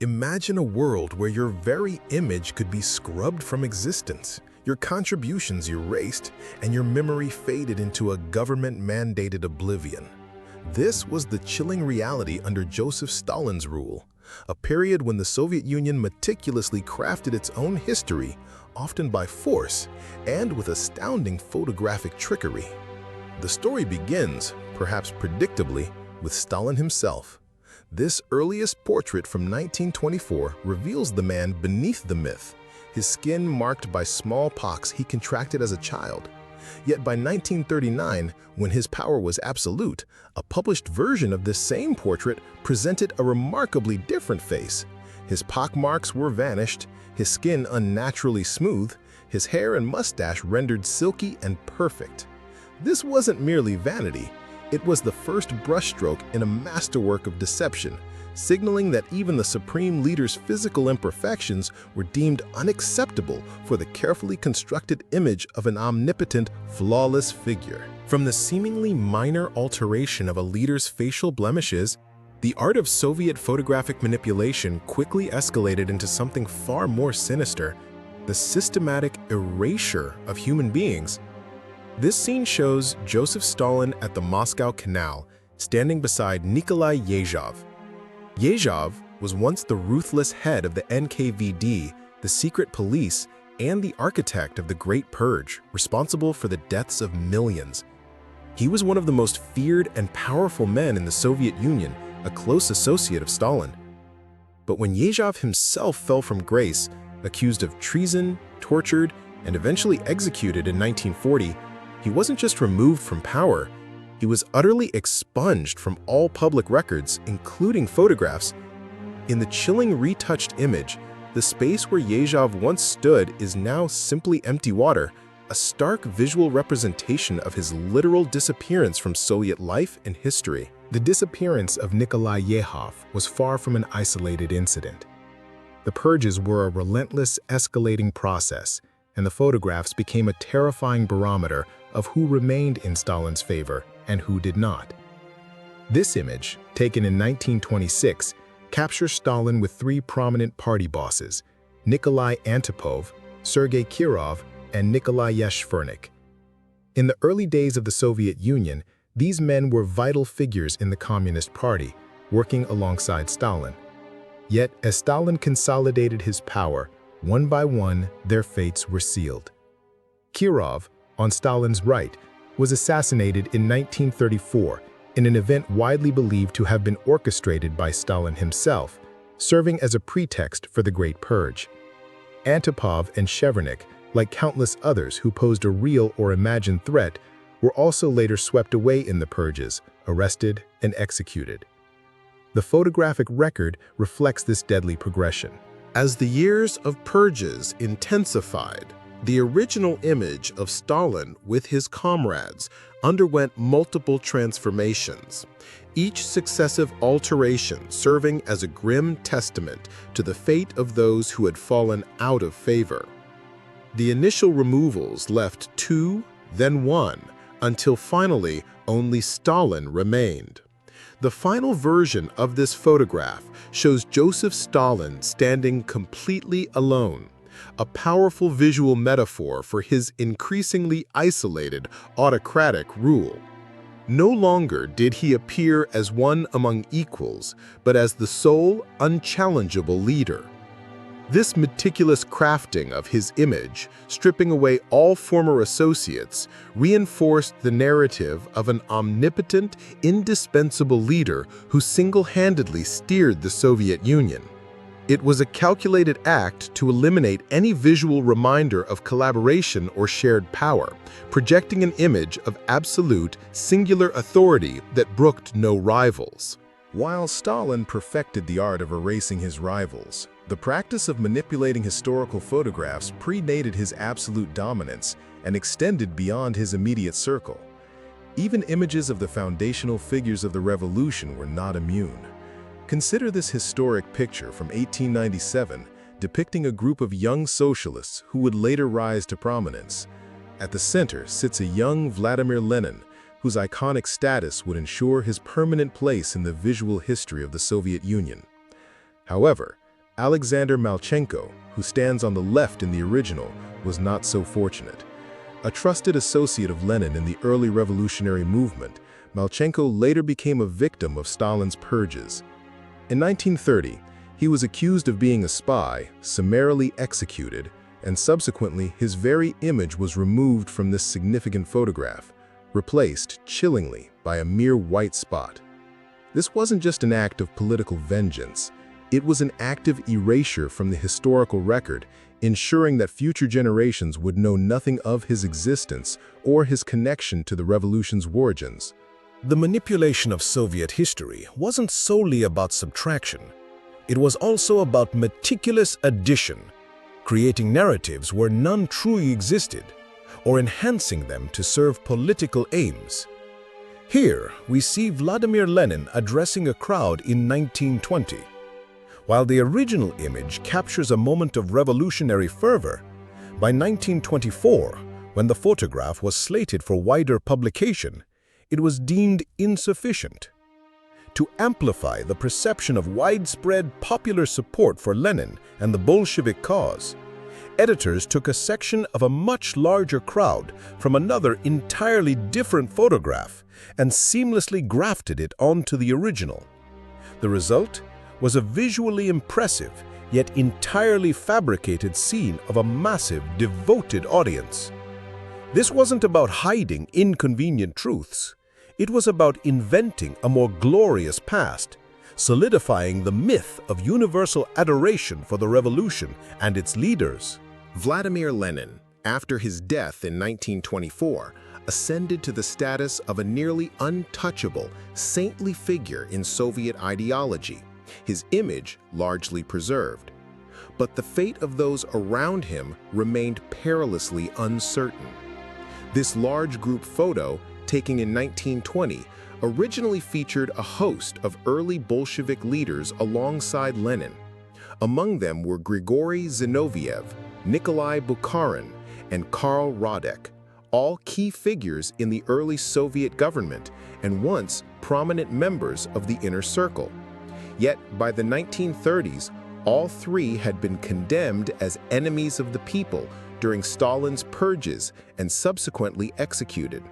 Imagine a world where your very image could be scrubbed from existence, your contributions erased, and your memory faded into a government-mandated oblivion. This was the chilling reality under Joseph Stalin's rule, a period when the Soviet Union meticulously crafted its own history, often by force, and with astounding photographic trickery. The story begins, perhaps predictably, with Stalin himself. This earliest portrait from 1924 reveals the man beneath the myth, his skin marked by smallpox he contracted as a child. Yet by 1939, when his power was absolute, a published version of this same portrait presented a remarkably different face. His pockmarks were vanished, his skin unnaturally smooth, his hair and mustache rendered silky and perfect. This wasn't merely vanity. It was the first brushstroke in a masterwork of deception, signaling that even the supreme leader's physical imperfections were deemed unacceptable for the carefully constructed image of an omnipotent, flawless figure. From the seemingly minor alteration of a leader's facial blemishes, the art of Soviet photographic manipulation quickly escalated into something far more sinister: the systematic erasure of human beings. This scene shows Joseph Stalin at the Moscow Canal, standing beside Nikolai Yezhov. Yezhov was once the ruthless head of the NKVD, the secret police, and the architect of the Great Purge, responsible for the deaths of millions. He was one of the most feared and powerful men in the Soviet Union, a close associate of Stalin. But when Yezhov himself fell from grace, accused of treason, tortured, and eventually executed in 1940, he wasn't just removed from power, he was utterly expunged from all public records, including photographs. In the chilling retouched image, the space where Yezhov once stood is now simply empty water, a stark visual representation of his literal disappearance from Soviet life and history. The disappearance of Nikolai Yezhov was far from an isolated incident. The purges were a relentless, escalating process, and the photographs became a terrifying barometer of who remained in Stalin's favor and who did not. This image, taken in 1926, captures Stalin with three prominent party bosses: Nikolai Antipov, Sergei Kirov, and Nikolai Yezhov. In the early days of the Soviet Union, these men were vital figures in the Communist Party, working alongside Stalin. Yet, as Stalin consolidated his power, one by one, their fates were sealed. Kirov, on Stalin's right, was assassinated in 1934 in an event widely believed to have been orchestrated by Stalin himself, serving as a pretext for the Great Purge. Antipov and Shevardnadze, like countless others who posed a real or imagined threat, were also later swept away in the purges, arrested and executed. The photographic record reflects this deadly progression. As the years of purges intensified, the original image of Stalin with his comrades underwent multiple transformations, each successive alteration serving as a grim testament to the fate of those who had fallen out of favor. The initial removals left two, then one, until finally only Stalin remained. The final version of this photograph shows Joseph Stalin standing completely alone, a powerful visual metaphor for his increasingly isolated autocratic rule. No longer did he appear as one among equals, but as the sole, unchallengeable leader. This meticulous crafting of his image, stripping away all former associates, reinforced the narrative of an omnipotent, indispensable leader who single-handedly steered the Soviet Union. It was a calculated act to eliminate any visual reminder of collaboration or shared power, projecting an image of absolute, singular authority that brooked no rivals. While Stalin perfected the art of erasing his rivals, the practice of manipulating historical photographs predated his absolute dominance and extended beyond his immediate circle. Even images of the foundational figures of the revolution were not immune. Consider this historic picture from 1897 depicting a group of young socialists who would later rise to prominence. At the center sits a young Vladimir Lenin, whose iconic status would ensure his permanent place in the visual history of the Soviet Union. However, Alexander Malchenko, who stands on the left in the original, was not so fortunate. A trusted associate of Lenin in the early revolutionary movement, Malchenko later became a victim of Stalin's purges. In 1930, he was accused of being a spy, summarily executed, and subsequently his very image was removed from this significant photograph, replaced, chillingly, by a mere white spot. This wasn't just an act of political vengeance. It was an active erasure from the historical record, ensuring that future generations would know nothing of his existence or his connection to the revolution's origins. The manipulation of Soviet history wasn't solely about subtraction. It was also about meticulous addition, creating narratives where none truly existed, or enhancing them to serve political aims. Here, we see Vladimir Lenin addressing a crowd in 1920. While the original image captures a moment of revolutionary fervor, by 1924, when the photograph was slated for wider publication, it was deemed insufficient. To amplify the perception of widespread popular support for Lenin and the Bolshevik cause, editors took a section of a much larger crowd from another entirely different photograph and seamlessly grafted it onto the original. The result was a visually impressive yet entirely fabricated scene of a massive, devoted audience. This wasn't about hiding inconvenient truths. It was about inventing a more glorious past, solidifying the myth of universal adoration for the revolution and its leaders. Vladimir Lenin, after his death in 1924, ascended to the status of a nearly untouchable, saintly figure in Soviet ideology, his image largely preserved. But the fate of those around him remained perilously uncertain. This large group photo, taken in 1920, originally featured a host of early Bolshevik leaders alongside Lenin. Among them were Grigory Zinoviev, Nikolai Bukharin, and Karl Radek, all key figures in the early Soviet government and once prominent members of the inner circle. Yet by the 1930s, all three had been condemned as enemies of the people during Stalin's purges and subsequently executed.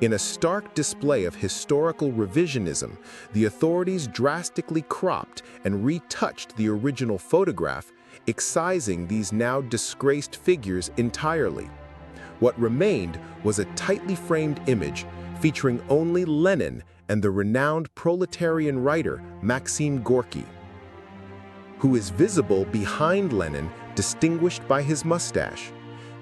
In a stark display of historical revisionism, the authorities drastically cropped and retouched the original photograph, excising these now disgraced figures entirely. What remained was a tightly framed image featuring only Lenin and the renowned proletarian writer Maxim Gorky, who is visible behind Lenin, distinguished by his mustache.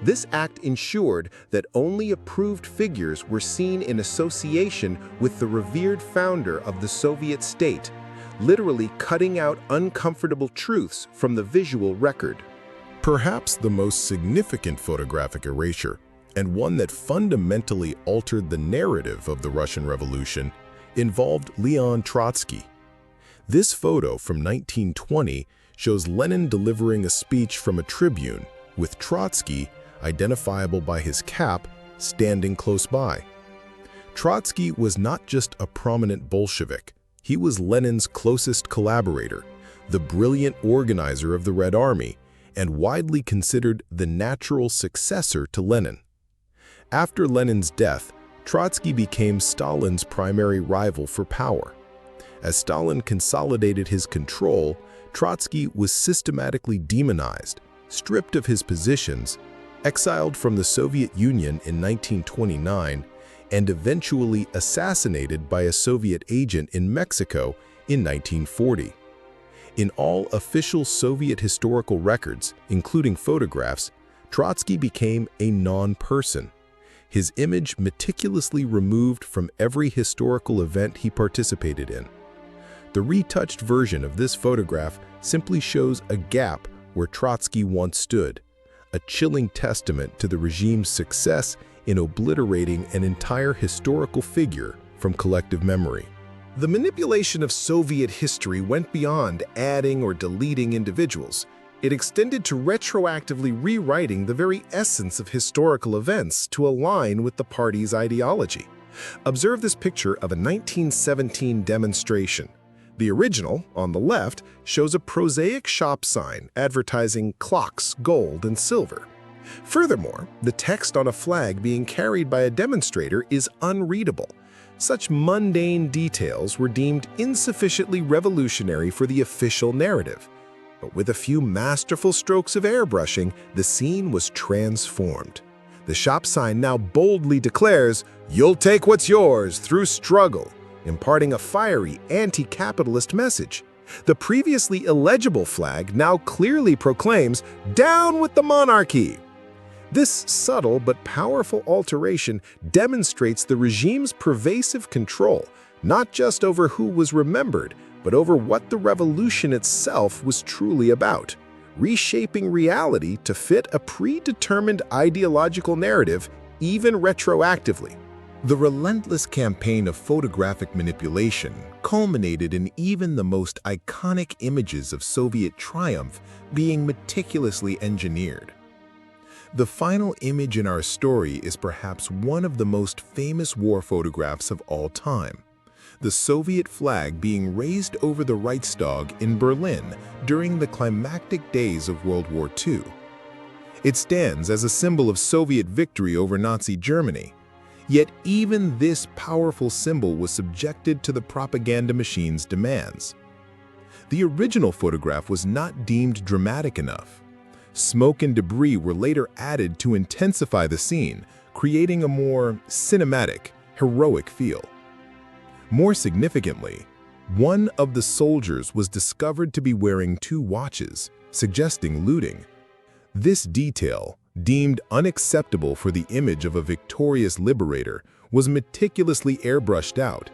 This act ensured that only approved figures were seen in association with the revered founder of the Soviet state, literally cutting out uncomfortable truths from the visual record. Perhaps the most significant photographic erasure, and one that fundamentally altered the narrative of the Russian Revolution, involved Leon Trotsky. This photo from 1920 shows Lenin delivering a speech from a tribune, with Trotsky, identifiable by his cap, standing close by. Trotsky was not just a prominent Bolshevik. He was Lenin's closest collaborator, the brilliant organizer of the Red Army, and widely considered the natural successor to Lenin. After Lenin's death, Trotsky became Stalin's primary rival for power. As Stalin consolidated his control, Trotsky was systematically demonized, stripped of his positions, exiled from the Soviet Union in 1929, and eventually assassinated by a Soviet agent in Mexico in 1940. In all official Soviet historical records, including photographs, Trotsky became a non-person, his image meticulously removed from every historical event he participated in. The retouched version of this photograph simply shows a gap where Trotsky once stood, a chilling testament to the regime's success in obliterating an entire historical figure from collective memory. The manipulation of Soviet history went beyond adding or deleting individuals. It extended to retroactively rewriting the very essence of historical events to align with the party's ideology. Observe this picture of a 1917 demonstration. The original, on the left, shows a prosaic shop sign advertising clocks, gold, and silver. Furthermore, the text on a flag being carried by a demonstrator is unreadable. Such mundane details were deemed insufficiently revolutionary for the official narrative. But with a few masterful strokes of airbrushing, the scene was transformed. The shop sign now boldly declares, "You'll take what's yours through struggle," imparting a fiery, anti-capitalist message. The previously illegible flag now clearly proclaims, "Down with the monarchy!" This subtle but powerful alteration demonstrates the regime's pervasive control, not just over who was remembered, but over what the revolution itself was truly about, reshaping reality to fit a predetermined ideological narrative, even retroactively. The relentless campaign of photographic manipulation culminated in even the most iconic images of Soviet triumph being meticulously engineered. The final image in our story is perhaps one of the most famous war photographs of all time. The Soviet flag being raised over the Reichstag in Berlin during the climactic days of World War II. It stands as a symbol of Soviet victory over Nazi Germany. Yet even this powerful symbol was subjected to the propaganda machine's demands. The original photograph was not deemed dramatic enough. Smoke and debris were later added to intensify the scene, creating a more cinematic, heroic feel. More significantly, one of the soldiers was discovered to be wearing 2 watches, suggesting looting. This detail, deemed unacceptable for the image of a victorious liberator, was meticulously airbrushed out.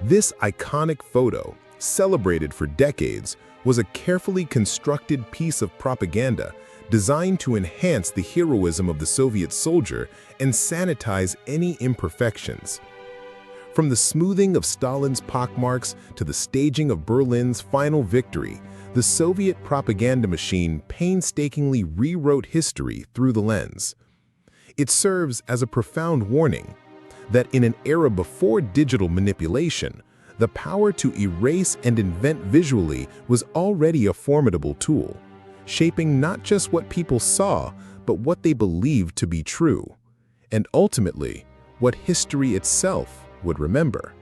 This iconic photo, celebrated for decades, was a carefully constructed piece of propaganda designed to enhance the heroism of the Soviet soldier and sanitize any imperfections. From the smoothing of Stalin's pockmarks to the staging of Berlin's final victory, the Soviet propaganda machine painstakingly rewrote history through the lens. It serves as a profound warning that in an era before digital manipulation, the power to erase and invent visually was already a formidable tool, shaping not just what people saw, but what they believed to be true, and ultimately, what history itself would remember.